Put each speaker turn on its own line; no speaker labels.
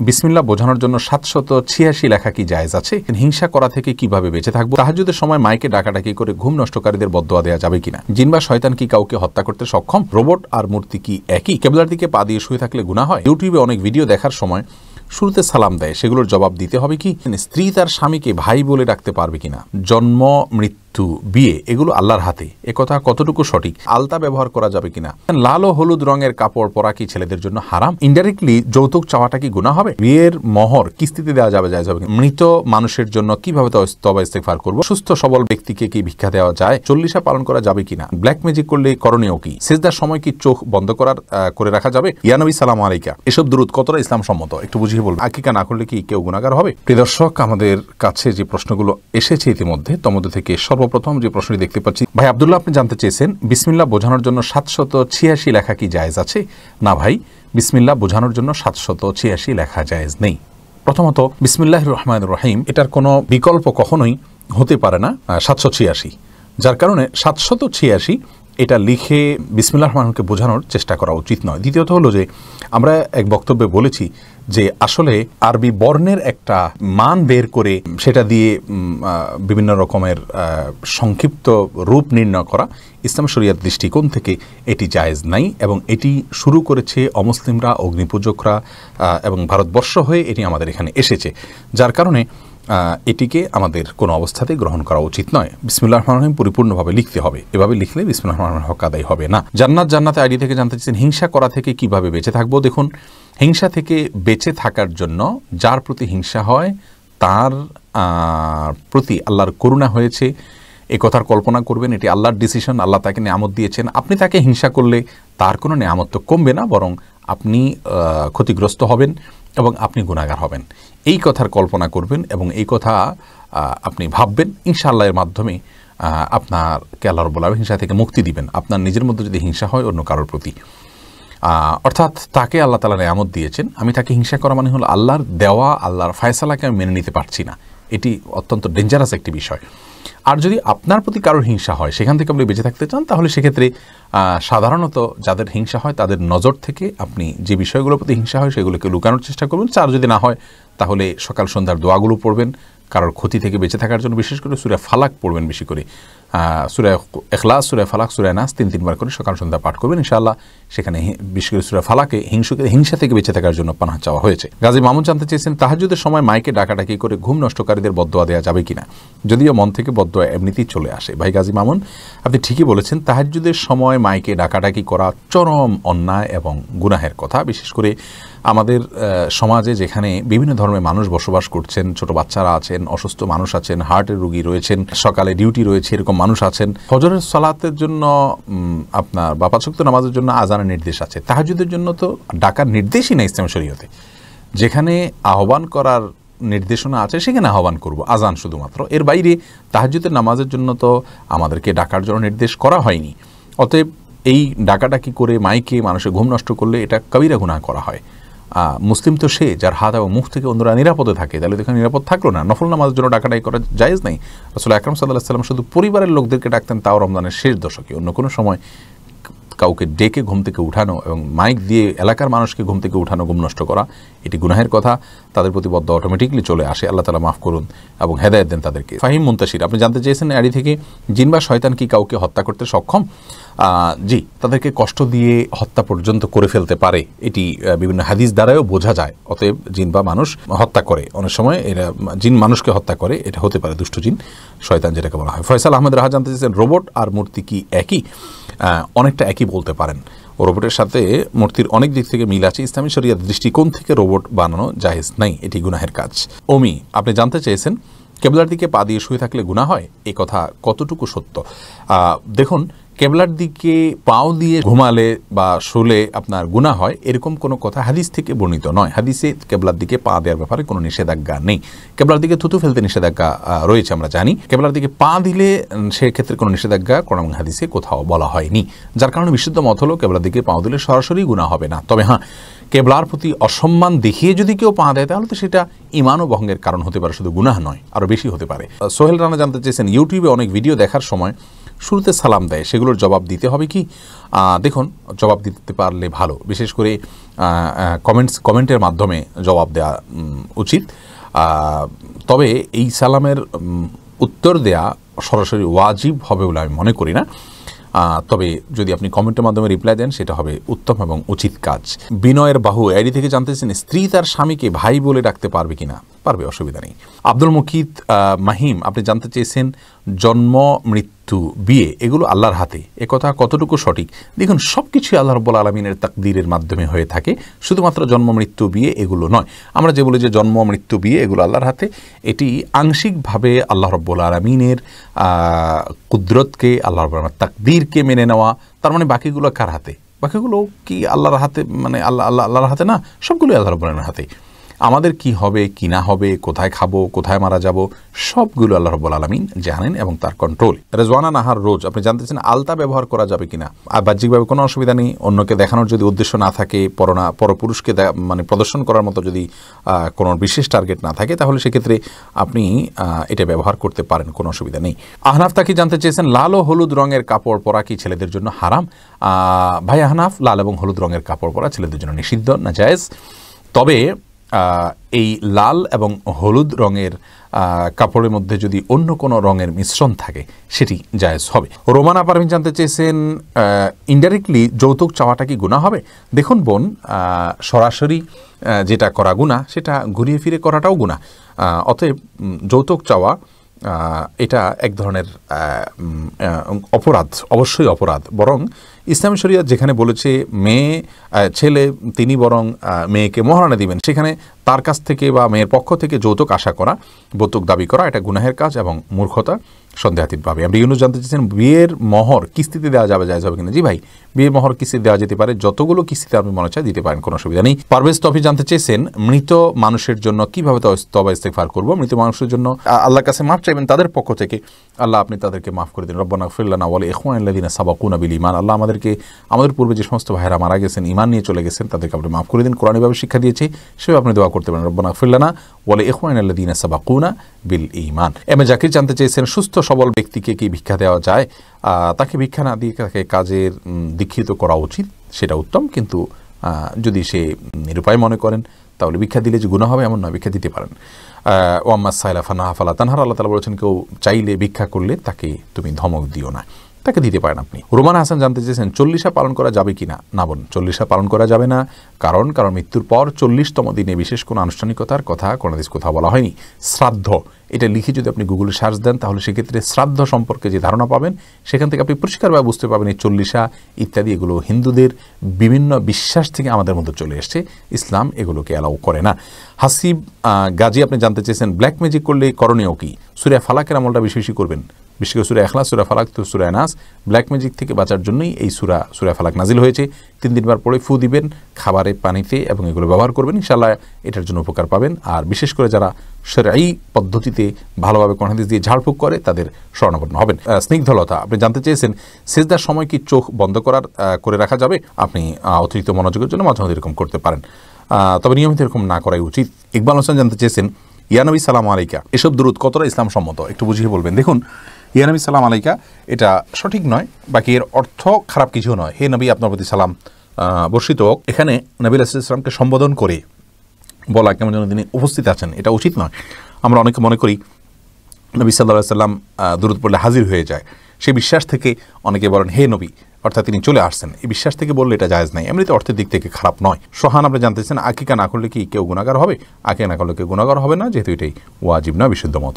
বিসমিল্লাহ বোঝানোর জন্য 786 লেখা কি জায়েজ আছে? হিংসা করা থেকে কিভাবে বেঁচে থাকবো? তাহাজ্জুদের সময় মাইকে ডাকাডাকি করে ঘুম নষ্টকারীদের বদদোয়া দেওয়া যাবে কিনা? জিন বা শয়তান কি কাউকে হত্যা করতে সক্ষম? রোবট আর মূর্তি কি একই? কিবলার দিকে পা দিয়ে শুয়ে থাকলে গুনাহ হয়? ইউটিউবে অনেক ভিডিও দেখার সময় শুরুতে সালাম দেয়, সেগুলোর জবাব দিতে হবে কি? স্ত্রী তার স্বামীকে ভাই বলে ডাকতে পারবে কিনা? জন্ম, মৃত্যু, বিয়ে এগুলো আল্লাহর হাতে, একথা কতটুকু সঠিক? আলতা ব্যবহার করা যাবে কিনা? লাল ও হলুদ রঙের কাপড় পরা কি ছেলেদের জন্য হারাম? ইনডাইরেক্টলি যৌতুক চাওয়াটা কি গুনাহ হবে? বিয়ের মোহর কিস্তিতে দেওয়া যাবে জায়েজ হবে? মৃত মানুষের জন্য কিভাবে তওবা ইস্তেগফার করব? সুস্থ সবল ব্যক্তিকে কি ভিক্ষা দেওয়া যায়? চল্লিশা পালন করা যাবে কিনা? ব্ল্যাক ম্যাজিক করলে করণীয় কি? সিজদার সময় কি চোখ বন্ধ করে রাখা যাবে? ইয়া নবী সালাম আলাইকা, এসব দুরূদ কতটা ইসলাম সম্মত একটু বুঝিয়ে বলবেন। আকিকা না করলে কি কেউ গুনাহগার হবে? প্রিয় দর্শক, আমাদের কাছে যে প্রশ্নগুলো এসেছে ইতিমধ্যে, তোমাদের থেকে সর্বপ্রথম যে প্রশ্নটি দেখতে পাচ্ছি, ভাই আব্দুল্লাহ, আপনি জানতে চেয়েছেন বিসমিল্লাহ বোঝানোর জন্য 786 লেখা কি জায়েজ আছে? না ভাই, বিসমিল্লাহ বোঝানোর জন্য 786 লেখা জায়েজ নেই। প্রথমত বিসমিল্লাহির রহমানির রহিম এটার কোনো বিকল্প কখনোই হতে পারে না 786, যার কারণে 786 এটা লিখে বিসমিল্লাহির রহমানকে বোঝানোর চেষ্টা করা উচিত নয়। দ্বিতীয়ত হলো যে আমরা এক বক্তব্যে বলেছি যে আসলে আরবি বর্ণের একটা মান বের করে সেটা দিয়ে বিভিন্ন রকমের সংক্ষিপ্ত রূপ নির্ণয় করা ইসলাম শরিয়াত দৃষ্টিকোণ থেকে এটি জায়েজ নাই, এবং এটি শুরু করেছে অমুসলিমরা, অগ্নিপূজকরা, এবং ভারতবর্ষ হয়ে এটি আমাদের এখানে এসেছে, যার কারণে এটিকে আমাদের কোনো অবস্থাতেই গ্রহণ করা উচিত নয়। বিসমিল্লাহির রহমানির রহিম পরিপূর্ণভাবে লিখতে হবে, এভাবে লিখলে বিসমিল্লাহির রহমানির রহিম হক আদায় হবে না। জান্নাতে আইডি থেকে জানতে চাইছেন হিংসা করা থেকে কিভাবে বেঁচে থাকবো? দেখুন, হিংসা থেকে বেঁচে থাকার জন্য যার প্রতি হিংসা হয় তার প্রতি আল্লাহর করুণা হয়েছে এ কথার কল্পনা করবেন। এটি আল্লাহর ডিসিশন, আল্লাহ তাকে নিয়ামত দিয়েছেন। আপনি তাকে হিংসা করলে তার কোনো নিয়ামত তো কমবে না, বরং আপনি ক্ষতিগ্রস্ত হবেন এবং আপনি গুনাহগার হবেন। এই কথার কল্পনা করবেন এবং এই কথা আপনি ভাববেন, ইনশাআল্লাহ এর মাধ্যমে আপনাকে আল্লাহ রাব্বুল আলামিন হিংসা থেকে মুক্তি দিবেন। আপনার নিজের মধ্যে যদি হিংসা হয় অন্য কারোর প্রতি, অর্থাৎ তাকে আল্লাহ তাআলা নিয়ামত দিয়েছেন, আমি তাকে হিংসা করা মানে হলো আল্লাহর দেওয়া, আল্লাহর ফয়সালাকে আমি মেনে নিতে পারছি না। এটি অত্যন্ত ডেঞ্জারাস একটি বিষয়। আর যদি আপনার প্রতি কারোর হিংসা হয়, সেখান থেকে আপনি বেঁচে থাকতে চান, তাহলে সেক্ষেত্রে সাধারণত যাদের হিংসা হয় তাদের নজর থেকে আপনি যে বিষয়গুলোর প্রতি হিংসা হয় সেগুলোকে লুকানোর চেষ্টা করবেন। আর যদি না হয় তাহলে সকাল সন্ধ্যার দোয়াগুলো পড়বেন কারোর ক্ষতি থেকে বেঁচে থাকার জন্য, বিশেষ করে সূরা ফালাক পড়বেন বেশি করে, সূরা ইখলাস, সূরা ফালাক, সূরা নাস 3-3 করে সকাল সন্ধ্যা পাঠ করবেন ইনশাআল্লাহ। সেখানে বিশেষ করে সূরা ফালাকে হিংসা থেকে বেঁচে থাকার জন্য পানাহ চাওয়া হয়েছে। গাজী মামুন জানতে চেয়েছেন তাহাজ্জুদের সময় মাইকে ডাকাডাকি করে ঘুম নষ্টকারীদের বদদোয়া দেওয়া যাবে কিনা? যদিও মন থেকে বদদোয়া এমনিতেই চলে আসে। ভাই গাজী মামুন, আপনি ঠিকই বলেছেন, তাহাজ্জুদের সময় মাইকে ডাকাডাকি করা চরম অন্যায় এবং গুনাহের কথা। বিশেষ করে আমাদের সমাজে যেখানে বিভিন্ন ধর্মের মানুষ বসবাস করছেন, ছোট বাচ্চারা আছেন, অসুস্থ মানুষ আছেন, হার্টের রোগী রয়েছেন, সকালে ডিউটি রয়েছে, এরকম মানুষ আছেন। ফজরের সালাতের জন্য আপনার বা পাঁচ ওয়াক্ত নামাজের জন্য আজানের নির্দেশ আছে, তাহাজ্জুদের জন্য তো ডাকার নির্দেশই না ইসলাম শরীয়তে। যেখানে আহ্বান করার নির্দেশনা আছে সেখানে আহ্বান করব, আজান শুধুমাত্র। এর বাইরে তাহাজ্জুদের নামাজের জন্য তো আমাদেরকে ডাকার জন্য নির্দেশ করা হয়নি। অতএব এই ডাকাডাকি করে মাইকে মানুষের ঘুম নষ্ট করলে এটা কবিরা গুনাহ করা হয়। মুসলিম তো সে যার হাত এবং মুখ থেকে অন্যরা নিরাপদে থাকে, তাহলে এখানে নিরাপদ থাকলো না। নফল নামাজের জন্য ডাকাডাকি করা জায়েজ নাই। রাসূল আকরাম সাল্লাল্লাহু আলাইহি ওয়াসাল্লাম শুধু পরিবারের লোকদেরকে ডাকতেন, তাও রমজানের শেষ দশকে। অন্য কোনো সময় কাউকে ডেকে ঘুম থেকে উঠানো এবং মাইক দিয়ে এলাকার মানুষকে ঘুম থেকে উঠানো, ঘুম নষ্ট করা, এটি গুনাহের কথা। তাদের প্রতি বদদোয়া অটোমেটিকলি চলে আসে। আল্লাহ তাআলা মাফ করুন এবং হেদায়েত দেন তাদেরকে। ফাহিম মুনতাশির, আপনি জানতে চেয়েছেন আড়ি থেকে জিন বা শয়তান কি কাউকে হত্যা করতে সক্ষম? জি, তাদেরকে কষ্ট দিয়ে হত্যা পর্যন্ত করে ফেলতে পারে, এটি বিভিন্ন হাদিস দ্বারাও বোঝা যায়। অতএব জিন বা মানুষ হত্যা করে, অনেক সময় এরা জিন মানুষকে হত্যা করে, এটা হতে পারে দুষ্ট জিন, শয়তান যেটাকে বলা হয়। ফয়সাল আহমেদ রাহা জানতে চেয়েছেন রোবট আর মূর্তি কি একই? অনেকটা একই বলতে পারেন। রোবটের সাথে মূর্তির অনেক দিক থেকে মিল আছে। ইসলামী শরিয়াত দৃষ্টিকোণ থেকে রোবট বানানো জায়েজ নাই, এটি গুনাহের কাজ। ওমি, আপনি জানতে চেয়েছেন কেবলার দিকে পা দিয়ে শুয়ে থাকলে গুনাহ হয়, এই কথা কতটুকু সত্য? দেখুন, কেবলার দিকে পাও দিয়ে ঘুমালে বা শুলে আপনার গুনাহ হয় এরকম কোনো কথা হাদিস থেকে বর্ণিত নয়। হাদিসে কেবলার দিকে পা দেওয়ার ব্যাপারে কোনো নিষেধাজ্ঞা নেই। কেবলার দিকে থুতু ফেলতে নিষেধাজ্ঞা রয়েছে, আমরা জানি। কেবলার দিকে পা দিলে সেক্ষেত্রে কোনো নিষেধাজ্ঞা কোরআন এবং হাদিসে কোথাও বলা হয়নি, যার কারণে বিশুদ্ধ মত হলো কেবলার দিকে পা দিলে সরাসরি গুনাহ হবে না। তবে হ্যাঁ, কেবলার প্রতি অসম্মান দেখিয়ে যদি কেউ পা দেয় তাহলে তো সেটা ঈমান ও ভঙ্গের কারণ হতে পারে, শুধু গুনাহ নয়, আরও বেশি হতে পারে। সোহেল রানা জানতে চেয়েছেন ইউটিউবে অনেক ভিডিও দেখার সময় শুরুতে সালাম দেয়, সেগুলোর জবাব দিতে হবে কি? দেখুন, জবাব দিতে পারলে ভালো। বিশেষ করে কমেন্টের মাধ্যমে জবাব দেওয়া উচিত। তবে এই সালামের উত্তর দেয়া সরাসরি ওয়াজিব হবে বলে আমি মনে করি না। তবে যদি আপনি কমেন্টের মাধ্যমে রিপ্লাই দেন সেটা হবে উত্তম এবং উচিত কাজ। বিনয়ের বাহু আইডি থেকে জানতেছেন স্ত্রী তার স্বামীকে ভাই বলে ডাকতে পারবে কিনা? পারবে, অসুবিধা নেই। আব্দুল মুকিত মাহিম আপনি জানতে চেয়েছেন জন্ম মৃত্যু বিয়ে এগুলো আল্লাহর হাতে, একথা কতটুকু সঠিক? দেখুন, সব কিছুই আল্লাহ রাব্বুল আলামিনের তাকদীরের মাধ্যমে হয়ে থাকে, শুধুমাত্র জন্ম মৃত্যু বিয়ে এগুলো নয়। আমরা যে বলি যে জন্ম মৃত্যু বিয়ে এগুলো আল্লাহর হাতে, এটি আংশিকভাবে আল্লাহ রাব্বুল আলামিনের কুদরতকে, আল্লাহ রাব্বুল আলামিনের তাকদীরকে মেনে নেওয়া। তার মানে বাকিগুলো কার হাতে? বাকিগুলো কি আল্লাহর হাতে? মানে আল্লাহর হাতে না, সবগুলোই আল্লাহ রাব্বুল আলামিনের হাতে। আমাদের কি হবে কি না হবে, কোথায় খাবো কোথায় মারা যাব, সবগুলো আল্লাহ রাব্বুল আলামিন জানেন এবং তার কন্ট্রোল। রেজওয়ানা নাহার রোজ আপনি জানতেছেন আলতা ব্যবহার করা যাবে কিনা? বাহ্যিকভাবে কোনো অসুবিধা নেই। অন্যকে দেখানোর যদি উদ্দেশ্য না থাকে, পরপুরুষকে মানে প্রদর্শন করার মতো যদি কোনো বিশেষ টার্গেট না থাকে, তাহলে সেক্ষেত্রে আপনি এটা ব্যবহার করতে পারেন, কোনো অসুবিধা নেই। আহনাফ তাকে জানতে চেয়েছেন লাল ও হলুদ রঙের কাপড় পরা কি ছেলেদের জন্য হারাম? ভাই আহনাফ, লাল এবং হলুদ রঙের কাপড় পরা ছেলেদের জন্য নিষিদ্ধ, নাজায়েজ। তবে এই লাল এবং হলুদ রঙের কাপড়ের মধ্যে যদি অন্য কোনো রঙের মিশ্রণ থাকে সেটি জায়েজ হবে। রোমানা পারভিন জানতে চেয়েছেন ইনডাইরেক্টলি যৌতুক চাওয়াটা কি গুনাহ হবে? দেখুন বোন, সরাসরি যেটা করা গুনাহ সেটা ঘুরিয়ে ফিরে করাটাও গুনাহ। অতএব যৌতুক চাওয়া এটা এক ধরনের অপরাধ, অবশ্যই অপরাধ। বরং ইসলামী শরিয়ত যেখানে বলেছে ছেলে তিনি বরং মেয়েকে মহারানা দিবেন, সেখানে তার কাছ থেকে বা মেয়ের পক্ষ থেকে যৌতুক আশা করা, যৌতুক দাবি করা এটা গুনাহের কাজ এবং মূর্খতা সন্দেহাতীতভাবে। আপনি ইউনুস জানতে চেয়েছেন বিয়ের মোহর কিস্তিতে দেওয়া যাবে, জায়েজ হবে কিনা? জি ভাই, বিয়ের মোহর কিস্তিতে দেওয়া যেতে পারে, যতগুলো কিস্তিতে আপনি মনে চায় দিতে পারেন, কোনো অসুবিধা নেই। পারভেজ তফি জানতে চেয়েছেন মৃত মানুষের জন্য কিভাবে তওবা ইস্তেগফার করব? মৃত মানুষের জন্য আল্লাহর কাছে মাফ চাইবেন তাদের পক্ষ থেকে, আল্লাহ আপনি তাদেরকে মাফ করে দিন। রব্বানা ইগফির লানা ওয়া লিইখওয়ানিল্লাযিনা সাবাকুনা বিল ঈমান, আল্লাহ আমাদের পূর্বে যে সমস্ত ভাইয়েরা মারা গেছেন, ঈমান নিয়ে চলে গেছেন, তাদেরকে আপনি মাফ করে দিন। কোরআনীভাবে শিক্ষা দিয়েছে, সেভাবে আপনি দোয়া করতে পারেন, রব্বানা ইগফির লানা ওয়া লিইখওয়ানিল্লাযিনা সাবাকুনা বিল ঈমান। এম এ জাকির জানতে চেয়েছেন সুস্থ সবল ব্যক্তিকে কি ভিক্ষা দেওয়া যায়? তাকে ভিক্ষা না দিয়ে তাকে কাজের দীক্ষিত করা উচিত, সেটা উত্তম। কিন্তু যদি সে নিরুপায় মনে করেন তাহলে ভিক্ষা দিলে যে গুনাহ হবে এমন নয়, ভিক্ষা দিতে পারেন। ওয়াম্মা সাইলা ফানাহা ফালা তানহার, আল্লাহ তাআলা বলেছেন কেউ চাইলে ভিক্ষা করলে তাকে তুমি ধমক দিও না, তাকে দিতে পারেন আপনি। রোমান হাসান জানতে চেয়েছেন চল্লিশা পালন করা যাবে কিনা? না বোন, চল্লিশা পালন করা যাবে না। কারণ মৃত্যুর পর 40তম দিনে বিশেষ কোনো আনুষ্ঠানিকতার কথা কোনো দেশ কোথাও বলা হয়নি। শ্রাদ্ধ এটা লিখে যদি আপনি গুগলে সার্চ দেন তাহলে সেক্ষেত্রে শ্রাদ্ধ সম্পর্কে যে ধারণা পাবেন সেখান থেকে আপনি পরিষ্কারভাবে বুঝতে পাবেন এই চল্লিশা ইত্যাদি এগুলো হিন্দুদের বিভিন্ন বিশ্বাস থেকে আমাদের মধ্যে চলে এসছে, ইসলাম এগুলোকে অ্যালাউ করে না। হাসিব গাজী আপনি জানতে চেয়েছেন ব্ল্যাক ম্যাজিক করলে করণীয় কি? সূরা ফালাকের আমলটা বেশি বেশি করবেন, বিশেষ করে সূরা ইখলাস, সূরা ফালাক, তো সূরা নাস। ব্ল্যাক ম্যাজিক থেকে বাঁচার জন্যই এই সূরা ফালাক নাজিল হয়েছে। 3 বার পরে ফু দিবেন খাবারে, পানিতে, এবং এগুলো ব্যবহার করবেন, ইনশাআল্লাহ এটার জন্য উপকার পাবেন। আর বিশেষ করে যারা শরঈ পদ্ধতিতে ভালোভাবে কোরআন হাদিস দিয়ে ঝাড়ফুঁক করে তাদের শরণাপন্ন হবেন। স্নিগ্ধলতা আপনি জানতে চেয়েছেন সিজদার সময় কি চোখ বন্ধ করে রাখা যাবে? আপনি অতিরিক্ত মনোযোগের জন্য মাঝে মাঝে এরকম করতে পারেন, তবে নিয়মিত এরকম না করাই উচিত। ইকবাল হোসেন জানতে চেয়েছেন ইয়া নবী সালাম আলাইকা, এসব দুরূদ কতটা ইসলাম সম্মত একটু বুঝিয়ে বলবেন। দেখুন, ইয়া নবী সালাম আলাইকা এটা সঠিক নয়, বাকি এর অর্থ খারাপ কিছু নয়। হে নবী আপনার প্রতি সালাম বর্ষিত হোক, এখানে নবী আলাইহিস সালামকে সম্বোধন করে বলা কেমন যেন তিনি উপস্থিত আছেন, এটা উচিত নয়। আমরা অনেকে মনে করি নবী সাল্লাল্লাহু আলাইহি সাল্লাম দুরূদ পড়লে হাজির হয়ে যায়, সেই বিশ্বাস থেকে অনেকে বলেন হে নবী, অর্থাৎ তিনি চলে আসছেন, এই বিশ্বাস থেকে বললে এটা জায়েজ নাই। এমনিতে অর্থের দিক থেকে খারাপ নয়। সোহান আপনি জানতেছেন আকিকা না করলে কি কেউ গুনাহগার হবে? আকিকা না করলে কেউ গুনাহগার হবে না, যেহেতু এটাই ওয়াজিব নয়, বিশুদ্ধ মত।